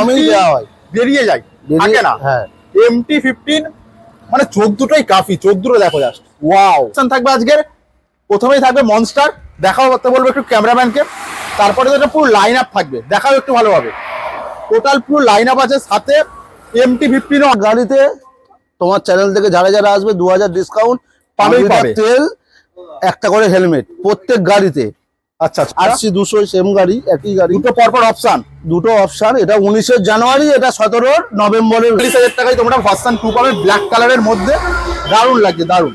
দামেই দেওয়া হয়, বেরিয়ে যায়, থাকে না। হ্যাঁ, MT-15 মানে চোখ দুটোই কাফি, চোখ দুটো দেখো জাস্ট ওয়াও। থাকবে আজকের প্রথমেই থাকবে মনস্টার, দেখাও করতে বলবো একটু ক্যামেরাম্যানকে। তারপরে তো পুরো লাইন আপ থাকবে, দেখাও একটু ভালোভাবে। টোটাল পুরো লাইন আপ আছে, সাথে MT-15 গাড়িতে তোমার চ্যানেল থেকে যারা যারা আসবে 2000 ডিসকাউন্ট পাবে, তেল একটা করে হেলমেট প্রত্যেক গাড়িতে। আচ্ছা, RC 200 সেম গাড়ি, একই গাড়ি, দুটো পরপর অপশন, দুটো অপশন। এটা 19 জানুয়ারি, এটা 17 নভেম্বরের। 40,000 টাকায় তোমরা ভার্সন 2 পাবে ব্ল্যাক কালারের মধ্যে, দারুণ লাগছে, দারুণ।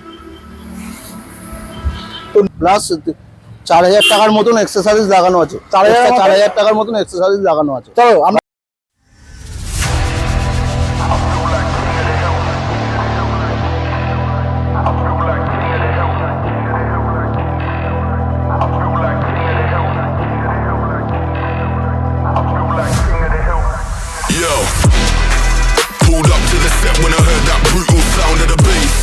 প্লাস 4000 টাকার মতন এক্সেসরিজ লাগানো আছে, 4000 টাকার মতন এক্সেসরিজ লাগানো আছে। চলো আমরা pulled up to the set when I heard that brutal sound of the bass.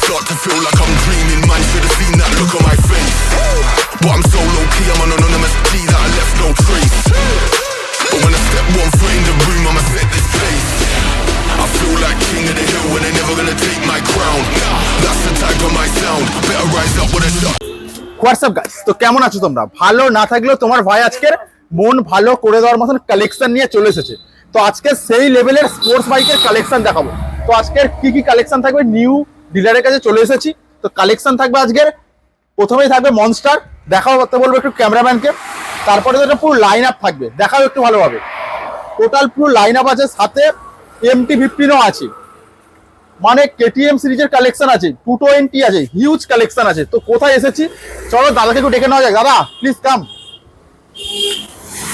Start to feel like I'm dreaming, man, should have seen that look on my face. But I'm so low-key, I'm an anonymous G that I left no trace. But when I step one foot in the room, I'ma set this place. I feel like king of the hill when they're never gonna take my crown. That's the type of my sound, better rise up with a shot. WhatsApp guys, তো কেমন আছো তোমরা? ভালো না থাকলেও তোমার ভাই আজকের মন ভালো করে দেওয়ার মতন কালেকশন নিয়ে চলে এসেছে। তো আজকে সেই লেভেলের স্পোর্টস বাইকের কালেকশন দেখাবো। তো আজকের কি কি কালেকশন থাকবে, নিউ ডিলারের কাছে চলে এসেছি। তো কালেকশন থাকবে আজকের প্রথমেই থাকবে মনস্টার, দেখাও করতে বলবো একটু ক্যামেরাম্যানকে। তারপরে তো পুরো লাইন আপ থাকবে, দেখাও একটু ভালোভাবে। টোটাল পুরো লাইন আপ আছে, সাথে MT-15ও আছে, মানে KTM সিরিজের কালেকশন আছে, 220 আছে, হিউজ কালেকশন আছে। তো কোথায় এসেছি, চলো দাদাকে একটু ডেকে নেওয়া যায়। দাদা প্লিজ কাম।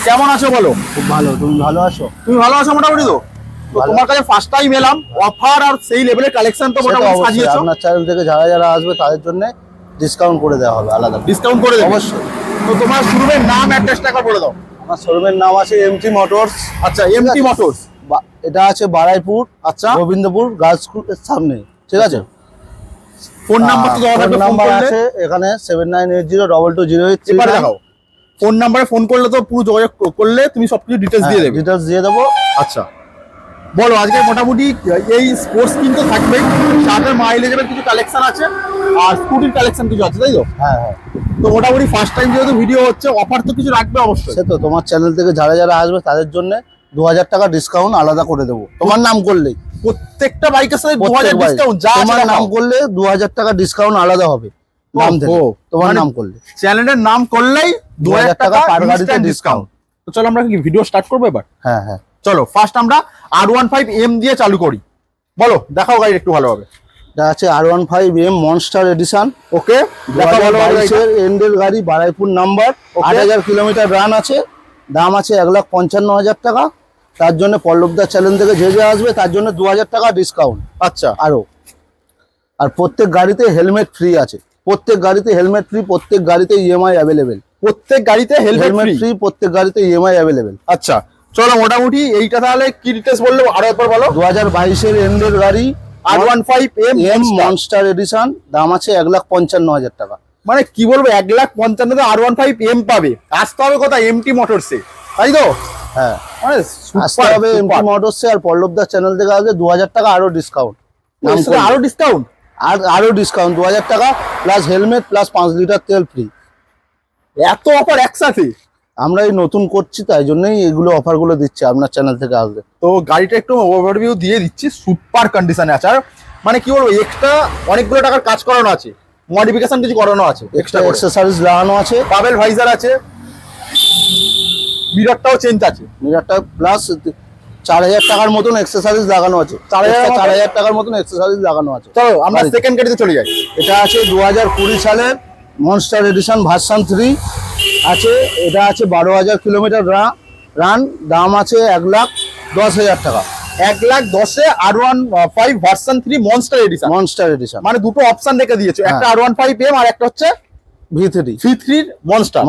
কেমন আছো বলো? খুব ভালো, তুমি ভালো আছো? তুমি ভালো আছো মোটামুটি? তো তোমার কাছে ফার্স্ট টাইম এলাম, অফার আর সেই লেভেলের কালেকশন তো মোটামুটি সাজিয়েছো। আপনার চ্যানেল থেকে যারা যারা আসবে তাদের জন্য ডিসকাউন্ট করে দেওয়া হবে, আলাদা ডিসকাউন্ট করে দেবে অবশ্যই। তো তোমার শোরুমের নাম অ্যাড্রেসটা একবার বলে দাও। আমার শোরুমের নাম আছে MT মোটরস। আচ্ছা, MT মোটরস, এটা আছে বারাইপুর, আচ্ছা, গোবিন্দপুর গার্লস স্কুলের সামনে, ঠিক আছে? ফোন নাম্বার তো দেওয়া থাকবে, নাম্বার আছে এখানে 79802208। দেখাও, ফোন নাম্বারে ফোন করলে তো পুরো যোগাযোগ করলে তুমি সবকিছু ডিটেইলস দিয়ে দেবে। ডিটেইলস দিয়ে দেবো। আচ্ছা বলো, আজকে মোটামুটি এই স্পোর্টস কিন্তু থাকবে, সাথে মাইলেজের কিছু কালেকশন আছে আর স্কুটির কালেকশন কিছু আছে, তাই তো? হ্যাঁ হ্যাঁ। তো মোটামুটি ফার্স্ট টাইম যেহেতু ভিডিও হচ্ছে, অফার তো কিছু রাখবে অবশ্যই। সে তো তোমার চ্যানেল থেকে যারা যারা আসবে তাদের জন্য 2000 টাকা ডিসকাউন্ট আলাদা করে দেবো, তোমার নাম করলেই। প্রত্যেকটা বাইকের সাথে 2000 ডিসকাউন্ট, যা তোমার নাম করলে 2000 টাকা ডিসকাউন্ট আলাদা হবে নাম থেকে, তোমার নাম করলে। চ্যানেলের নাম করলেই 2000 টাকা পার গাড়িতে ডিসকাউন্ট। তো চলো আমরা কি ভিডিও স্টার্ট করবো এবার? হ্যাঁ হ্যাঁ, চলো ফার্স্ট আমরা R15M দিয়ে চালু করি। বলো, দেখাও গাড়ি একটু ভালোভাবে। এটা আছে R15M মনস্টার এডিশন। ওকে, দেখাও ভালোভাবে। এন্ডের গাড়ি, বারাইপুর নাম্বার, 8000 কিলোমিটার রান আছে, দাম আছে 1,55,000 টাকা। তার জন্য পল্লবদার চ্যানেল থেকে যে যে আসবে তার জন্য 2000 টাকা ডিসকাউন্ট। আচ্ছা, আরো আর প্রত্যেক গাড়িতে হেলমেট ফ্রি আছে, প্রত্যেক গাড়িতে হেলমেট ফ্রি, প্রত্যেক গাড়িতে EMI অ্যাভেলেবেল, প্রত্যেক গাড়িতে হেলমেট ফ্রি, প্রত্যেক গাড়িতে EMI অ্যাভেলেবেল। আচ্ছা চলো, মোটামুটি এইটা তাহলে কি ডিটেইলস বললে আরো একবার বলো। 2022 এন্ডের গাড়ি, R15M মনস্টার এডিশন, দাম আছে 1,55,000 টাকা। মানে কি বলবো, 1,55,000 R15M পাবে। আসতে হবে কোথায়? MT মোটরসে, তাই তো? হ্যাঁ, মানে আসতে হবে MT মোটরসে। আর পল্লবদার চ্যানেল থেকে আসলে 2000 টাকা আরো ডিসকাউন্ট, আরো ডিসকাউন্ট, আরো ডিসকাউন্ট 2000 টাকা প্লাস হেলমেট প্লাস 5 লিটার তেল ফ্রি। এত অফার একসাথে আমরা এই নতুন করছি, তাই জন্যই এগুলো অফার গুলো দিচ্ছি আপনার চ্যানেল থেকে আসলে। তো গাড়িটা একটু ওভারভিউ দিয়ে দিচ্ছি, সুপার কন্ডিশনে আছে। আর মানে কি বলবো, এক্সট্রা অনেকগুলো টাকার কাজ করানো আছে, মডিফিকেশন কিছু করানো আছে, এক্সট্রা অ্যাকসেসরিজ লাগানো আছে, বাবেল ভাইজার আছে, মিররটাও চেঞ্জ আছে, মিররটা প্লাস 4000 টাকার মতন অ্যাকসেসরিজ লাগানো আছে, 4000 টাকার মতন অ্যাকসেসরিজ লাগানো আছে। চলো আমরা সেকেন্ড গাড়িতে চলে যাই। এটা আছে 2020 সালের মনস্টার এডিশন ভার্সন 3 আছে। এটা আছে 12,000 কিলোমিটার রান, দাম আছে 1,10,000 টাকা। 1,10,000-এ R15 ভার্সন 3 মনস্টার এডিশন, মানে দুটো অপশন রেখে দিয়েছো, একটা R15M আর একটা হচ্ছে V3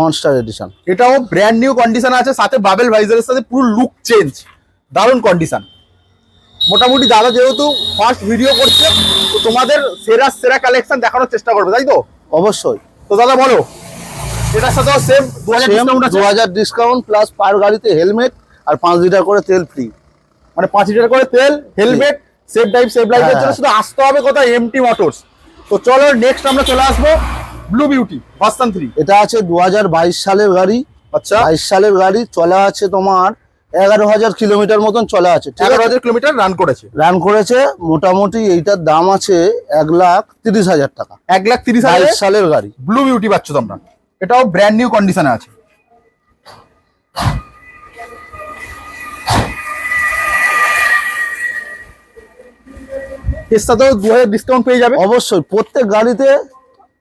মনস্টার এডিশন। এটাও ব্র্যান্ড নিউ কন্ডিশন আছে, সাথে বাবেল ভাইজারের সাথে পুরো লুক চেঞ্জ, দারুণ কন্ডিশন। মোটামুটি দাদা যেহেতু ফার্স্ট ভিডিও করছে, তো তোমাদের সেরা কালেকশন দেখানোর চেষ্টা করবে, তাই তো? অবশ্যই। তো দাদা বলো, এটার সাথেও সেম 2000 ডিসকাউন্ট প্লাস পার গাড়িতে হেলমেট আর 5 লিটার করে তেল ফ্রি। মানে 5 লিটার করে তেল, হেলমেট, সেফ ড্রাইভ সেফ লাইফের জন্য হ্যাঁ। শুধু আসতে হবে কোথায়? MT motors. তো চলো নেক্সট আমরা চলে আসবো ব্লু বিউটি ভার্সন 3। এটা আছে 2022 সালের গাড়ি। আচ্ছা, 22 সালের গাড়ি, চলা আছে তোমার 11,000 কিলোমিটার মতন চলা আছে। 11,000 কিলোমিটার রান করেছে। রান করেছে। মোটামুটি এইটার দাম আছে 1,30,000 টাকা। 1,30,000 22 সালের গাড়ি। ব্লু বিউটি পাচ্ছ তোমরা। এটাও ব্র্যান্ড নিউ কন্ডিশনে আছে। এর সাথেও 2,000 ডিসকাউন্ট পেয়ে যাবে। অবশ্যই প্রত্যেক গাড়িতে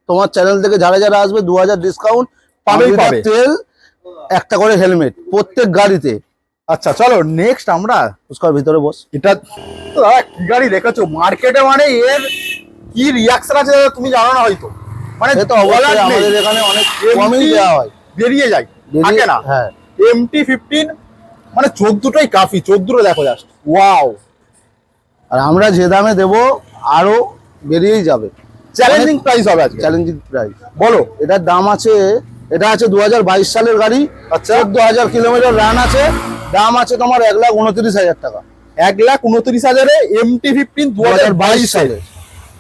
তোমার চ্যানেল থেকে যারা যারা আসবে 2,000 ডিসকাউন্ট পাবেই পাবে। তেল, একটা করে হেলমেট প্রত্যেক গাড়িতে। আচ্ছা চলো নেক্সট আমরা পুষ্কর ভিতরে বস। এটা তো দাদা কি গাড়ি দেখেছো মার্কেটে, মানে এর কি রিয়াকশন আছে দাদা তুমি জানো না হয়তো। মানে সে তো বলার অবশ্যই নেই। আমাদের এখানে অনেক কমই MT দেওয়া হয়। বেরিয়ে যায়, থাকে না। হ্যাঁ, MT-15 মানে চোখ দুটোই কাফি, চোখ দুটো দেখো জাস্ট ওয়াও। আর আমরা যে দামে দেবো আরো বেরিয়েই যাবে। চ্যালেঞ্জিং প্রাইস হবে আজকে। Challenging price. বলো। এটার দাম আছে, এটা আছে 2022 সালের গাড়ি। আচ্ছা। 14,000 কিলোমিটার রান আছে। দাম আছে তোমার 1,29,000 টাকা। 1,29,000 MT-15 2022 সালে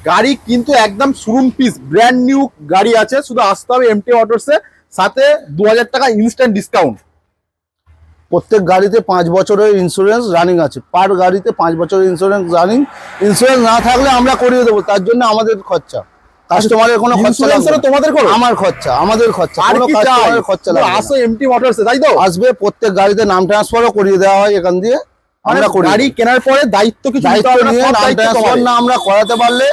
গাড়ি, কিন্তু একদম শোরুম পিস ব্র্যান্ড নিউ গাড়ি আছে। শুধু আসতে হবে এমটি মোটরসে, সাথে 2,000 টাকা ইনস্ট্যান্ট ডিসকাউন্ট। প্রত্যেক গাড়িতে 5 বছরের ইন্স্যুরেন্স রানিং আছে। পার গাড়িতে 5 বছরের ইন্স্যুরেন্স রানিং। ইন্স্যুরেন্স না থাকলে আমরা করিয়ে দেবো, তার জন্য আমাদের খরচা। কাস্টমারের কোনো খরচা ইন্স্যুরেন্স লাগবে না। তোমাদের করো? আমার খরচা, আমাদের খরচা, আর কোনো কি চাই? কাস্টমারের খরচা লাগবে না। আসো এমটি মোটরসে, তাই তো? আসবে, প্রত্যেক গাড়িতে নাম ট্রান্সফারও করিয়ে দেওয়া হয় এখান দিয়ে। আমরা আমরা করি গাড়ি কেনার পরে দায়িত্ব কিছু নিতে দায়িত্ব হবে না, নিয়ে সব নাম দায়িত্ব ট্রান্সফার তোমাদের। না আমরা করাতে পারলে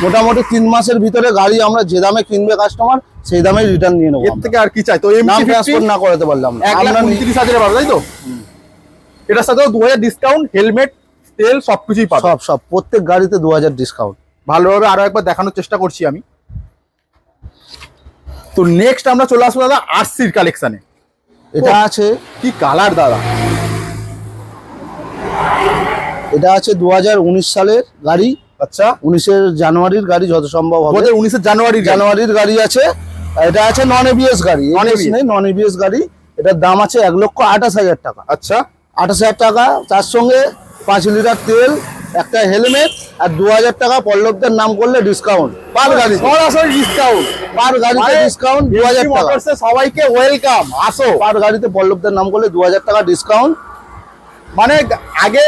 মোটামুটি 3 মাসের ভিতরে গাড়ি আমরা যে দামে কিনবে কাস্টমার সেই দামেই রিটার্ন নিয়ে নেবো এর আমরা। থেকে আর কি চাই? তো নাম MT-15 ট্রান্সফার না করাতে পারলাম না আমরা 1,29,000 পাবো, তাই তো? এটার সাথেও 2,000 ডিসকাউন্ট, হেলমেট, তেল সবকিছুই পাবে। সব প্রত্যেক গাড়িতে 2,000 ডিসকাউন্ট। ভালোভাবে আরো একবার দেখানোর চেষ্টা করছি আমি। তো নেক্সট আমরা চলে আসবো দাদা আরসির কালেকশনে। এটা আছে, কি কালার দাদা! এটা আছে 2019 সালের গাড়ি। আচ্ছা, 19 জানুয়ারির গাড়ি যত সম্ভব হবে। 19 জানুয়ারি জানুয়ারির গাড়ি আছে। এটা আছে নন এবিএস গাড়ি, Non ABS ABS নেই, নন এবিএস গাড়ি। এটার দাম আছে 1,28,000 টাকা। আচ্ছা, 28,000 টাকা, তার সঙ্গে 5 লিটার তেল, একটা হেলমেট আর 2,000 টাকা পল্লবদের নাম করলে ডিসকাউন্ট পার গাড়ি। সরাসরি ডিসকাউন্ট পার গাড়িতে ডিসকাউন্ট 2,000 টাকা। মোটরসে সবাইকে ওয়েলকাম, আসো। পার গাড়িতে পল্লবদের নাম করলে 2,000 টাকা ডিসকাউন্ট। মানে আগে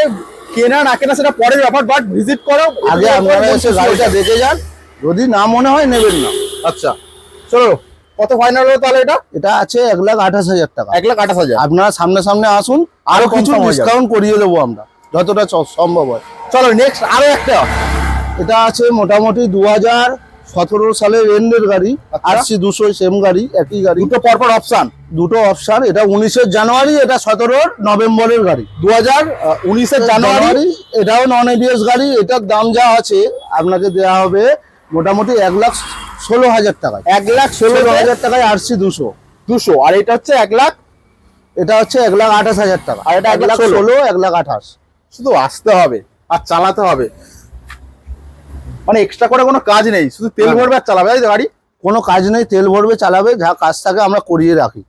কেনা না কেনা সেটা পরের ব্যাপার, বাট ভিজিট করো আগে আপনারা এসে গাড়িটা দেখে যান, যদি না মনে হয় নেবেন না। আচ্ছা চলো, কত ফাইনাল হলো তাহলে? এটা এটা আছে 1,28,000 টাকা। 1,28,000। আপনারা সামনে সামনে আসুন, আরো আরো কিছু কম হয়ে যাবে। ডিসকাউন্ট করিয়ে দেবো আমরা যতটা সম্ভব হয়। চলো নেক্সট আরো একটা। এটা আছে মোটামুটি 2017 সালের এন্ডের গাড়ি। আচ্ছা। আরসি 200 সেম গাড়ি, একই গাড়ি, দুটো পরপর অপশন। দুটো অপশন। এটা 19 জানুয়ারি, এটা 17 নভেম্বরের গাড়ি। 2019 জানুয়ারি। এটাও নন এবিএস গাড়ি। এটার দাম যা আছে আপনাকে দেওয়া হবে মোটামুটি 1,16,000 টাকায়। 1,16,000 টাকায় আরসি 200। 200। আর এটা হচ্ছে 1,00,000। এটা হচ্ছে 1,28,000 টাকা। আর এটা 1,16,000, 1,28,000। শুধু আসতে হবে আর চালাতে হবে, মানে এক্সট্রা করে কোনো কাজ নেই, শুধু তেল না। ভরবে আর চালাবে, তাই তো গাড়ি? কোনো কাজ নেই, তেল ভরবে চালাবে, যা কাজ থাকে আমরা করিয়ে রাখি।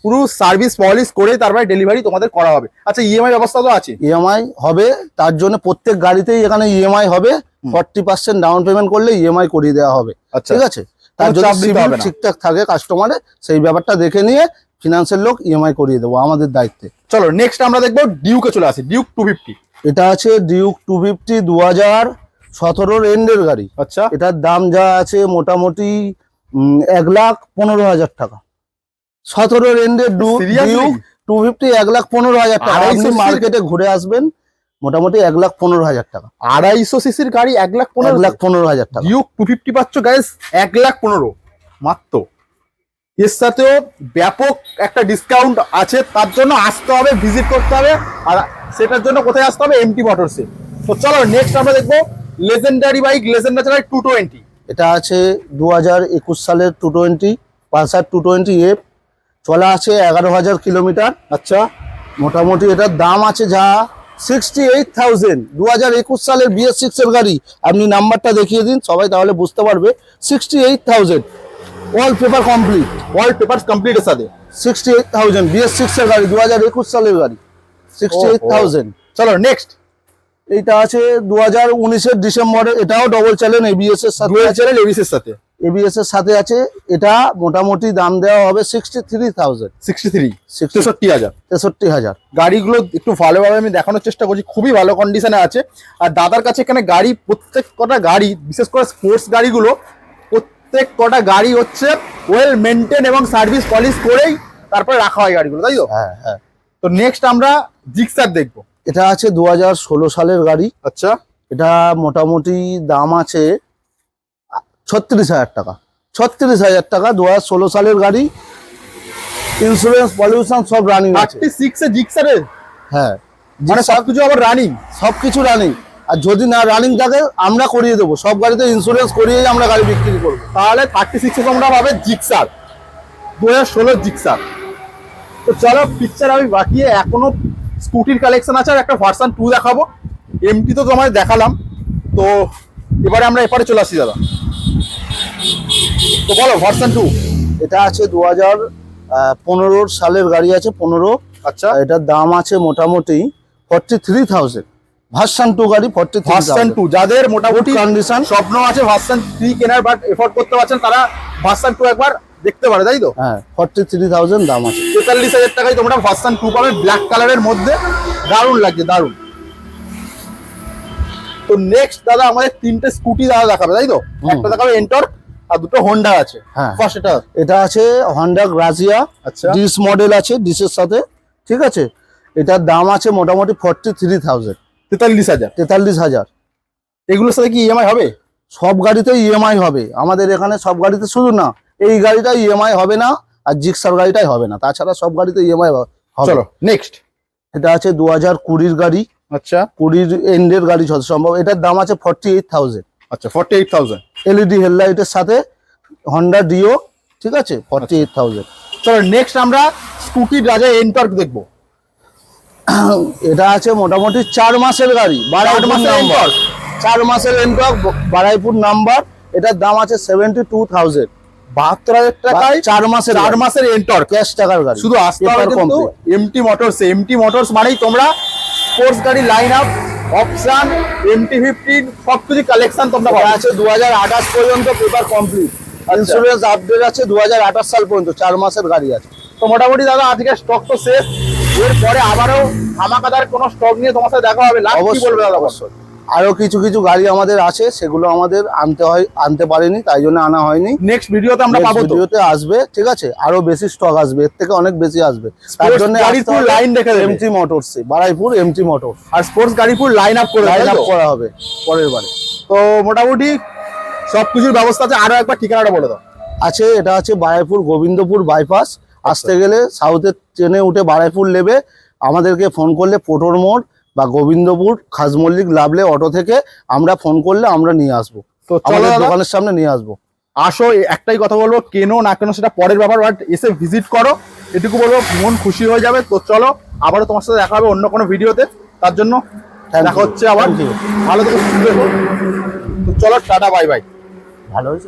পুরো সার্ভিস পলিশ করে তারপরে ডেলিভারি তোমাদের করা হবে। আচ্ছা ইএমআই ব্যবস্থা তো আছে? ইএমআই হবে, তার জন্য প্রত্যেক গাড়িতেই এখানে ইএমআই হবে। 40% ডাউন পেমেন্ট করলে ইএমআই করিয়ে দেওয়া হবে। আচ্ছা, ঠিক আছে? তার কোনো যদি চাপ দিতে সিভিল হবে না। ঠিকঠাক থাকে কাস্টমারের, সেই ব্যাপারটা দেখে নিয়ে ফিনান্সের লোক ইএমআই করিয়ে দেবো আমাদের দায়িত্বে। চলো নেক্সট আমরা দেখবো ডিউকে চলে আসি। ডিউক 250। এটা আছে ডিউক 250 2017 এন্ডের গাড়ি। আচ্ছা, এটার দাম যা আছে মোটামুটি 1,15,000 টাকা। 17 এন্ডের Seriously? ডিউক 250 1,15,000 টাকা। 250 আপনি মার্কেটে ঘুরে আসবেন, মোটামুটি 1,15,000 টাকা। 250 সিসির গাড়ি 1,15,000। 1,15,000 টাকা। ডিউক 250 পাচ্ছ গাইস 1,15,000 মাত্র। এর সাথেও ব্যাপক একটা ডিসকাউন্ট আছে, তার জন্য আসতে হবে, ভিজিট করতে হবে। আর সেটার জন্য কোথায় আসতে হবে? এমটি মোটরসে। তো চলো নেক্সট আমরা দেখবো লেজেন্ডারি বাইক, লেজেন্ডারি 220। এটা আছে 2021 সালের 220, পালসার 220F। চলা আছে 11,000 কিলোমিটার। আচ্ছা, মোটামুটি এটার দাম আছে যা 68,000। 2021 সালের BS6 এর গাড়ি। আপনি নাম্বারটা দেখিয়ে দিন, সবাই তাহলে বুঝতে পারবে। 68,000, all paper complete. All papers complete এর সাথে 68,000 BS6 এর গাড়ি, 2021 সালের গাড়ি। 68,000। চলো নেক্সট। এইটা আছে 2019-এর ডিসেম্বরে, এটাও ডবল চ্যানেল এবিএস এর সাথে ডুয়াল আছে। চ্যানেল এবিএস এর সাথে, এবিএস এর সাথে আছে। এটা মোটামুটি দাম দেওয়া হবে 63,000, 63, 63,000। 63,000। গাড়িগুলো একটু ভালোভাবে আমি দেখানোর চেষ্টা করছি, খুবই ভালো কন্ডিশনে আছে। আর দাদার কাছে এখানে গাড়ি, প্রত্যেক কটা গাড়ি, বিশেষ করে স্পোর্টস গাড়িগুলো, প্রত্যেক কটা গাড়ি হচ্ছে ওয়েল মেনটেন এবং সার্ভিস পলিশ করেই তারপরে রাখা হয় গাড়িগুলো, তাই তো? হ্যাঁ হ্যাঁ। তো নেক্সট আমরা জিক্সার দেখবো। এটা আছে 2016 সালের গাড়ি। আচ্ছা, এটা মোটামুটি দাম আছে 36,000 টাকা। 36,000 টাকা, 2016 সালের গাড়ি। ইন্স্যুরেন্স, পলিউশন সব রানিং আছে। 36 এ জিক্সারের, হ্যাঁ, মানে সবকিছু আবার রানিং। সবকিছু রানিং। আর যদি না রানিং থাকে আমরা করিয়ে দেবো, সব গাড়িতে ইন্স্যুরেন্স করিয়েই আমরা গাড়ি বিক্রি করবো। তাহলে 36 এ তোমরা পাবে জিক্সার, 2016 জিক্সার। তো চলো পিকচার আমি বাকিয়ে, এখনো স্কুটির কালেকশন আছে আর একটা ভার্সন 2 দেখাবো। এমটি তো তোমায় দেখালাম, তো এবারে আমরা এপারে চলে আসি দাদা। তো বলো ভার্সন 2। এটা আছে 2015 সালের গাড়ি আছে, 15। আচ্ছা, এটার দাম আছে মোটামুটি 43,000। ভার্সন 2 গাড়ি, 43,000। ভার্সন 2 যাদের মোটামুটি কন্ডিশন স্বপ্ন আছে ভার্সন 3 কেনার, বাট এফোর্ড করতে পারছেন, তারা ভার্সন 2 একবার দেখতে পারে, তাই তো? হ্যাঁ, 43,000 দাম আছে। 43,000 টাকায় তোমরা ভার্সন 2 পাবে, ব্ল্যাক কালারের মধ্যে। দারুণ লাগছে, দারুণ। তো নেক্সট দাদা আমাদের 3টে স্কুটি দাদা দেখাবে, তাই তো? একটা দেখাবে এন্টর্ক আর দুটো হোন্ডা আছে। হ্যাঁ। ফার্স্ট এটা, এটা আছে হন্ডা গ্রাজিয়া। আচ্ছা। ডিস মডেল আছে, ডিসের সাথে, ঠিক আছে। এটার দাম আছে মোটামুটি 43,000। 43,000। 43,000। এগুলোর সাথে কি ইএমআই হবে? সব গাড়িতে ইএমআই হবে আমাদের এখানে, সব গাড়িতে, শুধু না এই গাড়িটা ইএমআই হবে না, আর জিক্সার গাড়িটাই হবে না, তাছাড়া সব গাড়িতে ইএমআই হবে। চলো নেক্সট। এটা আছে 2020-র গাড়ি, আচ্ছা 20 এন্ডের গাড়ি যত সম্ভব। এটার দাম আছে 48,000। আচ্ছা, 48,000। এলইডি হেডলাইটের সাথে, হন্ডা ডিও, ঠিক আছে, 48,000। চলো নেক্সট আমরা স্কুটির রাজা এন্টর্ক দেখবো। এটা আছে মোটামুটি 4 মাসের গাড়ি, 4 মাসের নাম্বার, এন্টর্ক। 4 মাসের এন্টর্ক, বারাইপুর নাম্বার। এটার দাম আছে 72,000। 72,000 টাকায় 4 মাসের, 4 মাসের এন্টর্ক। ক্যাশ টাকার গাড়ি, শুধু আসতে হবে পেপার কিন্তু complete. MT motors. MT motors মানেই তোমরা স্পোর্টস গাড়ি লাইন আপ, অপশন, MT-15 সবকিছু কালেকশন তোমরা এটা পাবে। আছে 2028 পর্যন্ত পেপার কমপ্লিট। ইন্স্যুরেন্স আপডেট আছে 2028 সাল পর্যন্ত, 4 মাসের গাড়ি আছে। তো মোটামুটি দাদা আজকে স্টক তো শেষ, এরপরে আবারও ধামাকাদার কোনো স্টক নিয়ে তোমার সাথে দেখা হবে। লাস্ট কি অবশ্যই, বলবে দাদা? অবশ্যই। আরো কিছু কিছু গাড়ি আমাদের আছে, সেগুলো আমাদের আনতে পারিনি, তাই জন্য আনা হয়নি। নেক্সট ভিডিওতে আমরা পাবো তো? ভিডিওতে আসবে, ঠিক আছে, আরো বেশি স্টক আসবে, এর থেকে অনেক বেশি আসবে। তার Sports জন্য গাড়ির full line রেখে দেবে। MT motors, Baruipur MT motors আর স্পোর্টস গাড়ি ফুল লাইন আপ করে লাইন লাইন আপ করা হবে পরের বারে। তো মোটামুটি সবকিছুর ব্যবস্থা আছে। আরো একবার ঠিকানাটা বলে দাও। আছে, এটা আছে বারাইপুর গোবিন্দপুর বাইপাস। আসতে গেলে সাউথের ট্রেনে উঠে বারাইপুর নেবে, আমাদেরকে ফোন করলে পোটোর মোড় বা গোবিন্দপুর খাজমল্লিক লাভলে অটো থেকে আমরা ফোন করলে আমরা নিয়ে আসবো, তো চলো আমাদের দাদা, দোকানের সামনে নিয়ে আসবো। আসো, একটাই কথা বলবো, কেনো না কেনো সেটা পরের ব্যাপার, বাট এসে ভিজিট করো, এটুকু বলবো, মন খুশি হয়ে যাবে। তো চলো আবারও তোমার সাথে দেখা হবে অন্য কোনো ভিডিওতে, তার জন্য Thank দেখা you. হচ্ছে আবার। Thank you. ভালো থেকো, সুস্থ থেকো। তো চলো টাটা, বাই বাই। ভালো হয়েছে।